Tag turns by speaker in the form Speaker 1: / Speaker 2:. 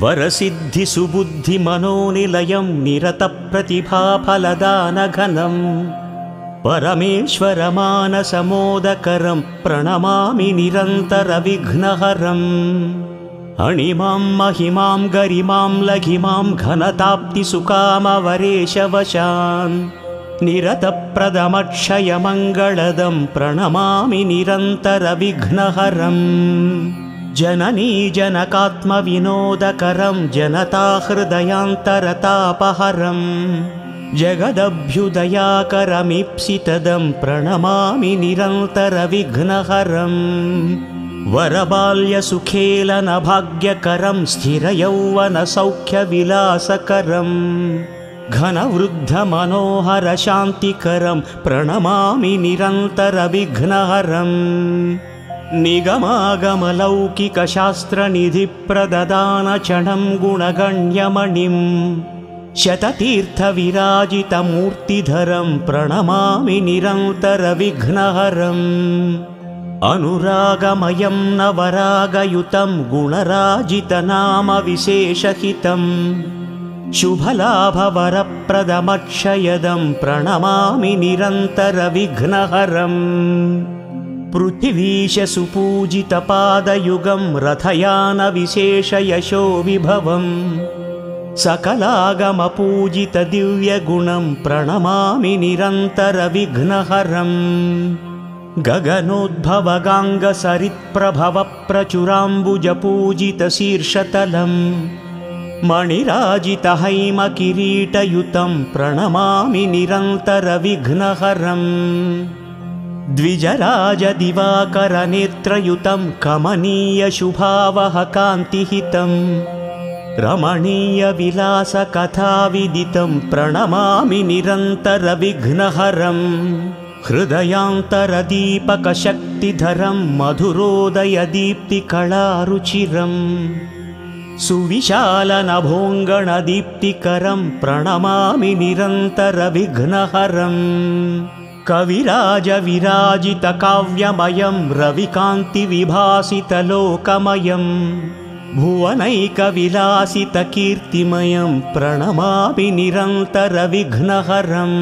Speaker 1: वरसिद्धिसुबुद्धिमनोनिलयं निरतप्रतिभाफलदानघनं परमेश्वरमानसमोदकरं प्रणमामि निरन्तरविघ्नहरम् अणिमां महिमां गरिमां लघिमां घनताप्तिसुकामवरेशवशान् निरतप्रदमक्षयमङ्गलदं प्रणमामि निरन्तरविघ्नहरम् जननी जनकात्मविनोदकरं जनताहृदयान्तरतापहरं जगदभ्युदयाकरमीप्सितदं प्रणमामि निरन्तरविघ्नहरम् वरबाल्यसुखेलनभाग्यकरं स्थिरयौवनसौख्यविलासकरं घनवृद्धमनोहरशान्तिकरं प्रणमामि निरन्तरविघ्नहरम् निगमागमलौकिकशास्त्रनिधिप्रददानचणं गुणगण्यमणिं शततीर्थविराजितमूर्तिधरं प्रणमामि निरन्तरविघ्नहरम् अनुरागमयं नवरागयुतं गुणराजितनामविशेषहितं शुभलाभवरप्रदमक्षयदं प्रणमामि निरन्तरविघ्नहरम् पृथिवीशसुपूजितपादयुगं रथयानविशेषयशो विभवम् सकलागमपूजितदिव्यगुणं प्रणमामि निरन्तरविघ्नहरम् गगनोद्भवगाङ्गसरित्प्रभवप्रचुराम्बुजपूजितशीर्षतलं मणिराजितहैमकिरीटयुतं प्रणमामि निरन्तरविघ्नहरम् द्विजराजदिवाकरनेत्रयुतं कमनीयशुभावहकान्तिहितं रमणीयविलासकथाविदितं प्रणमामि निरन्तरविघ्नहरम् हृदयान्तरदीपकशक्तिधरं मधुरोदयदीप्तिकलारुचिरम् सुविशालनभोङ्गणदीप्तिकरं प्रणमामि निरन्तरविघ्नहरम् कविराजविराजितकाव्यमयं रविकान्तिविभासितलोकमयं भुवनैकविलासितकीर्तिमयं प्रणमामि निरन्तरविघ्नहरम्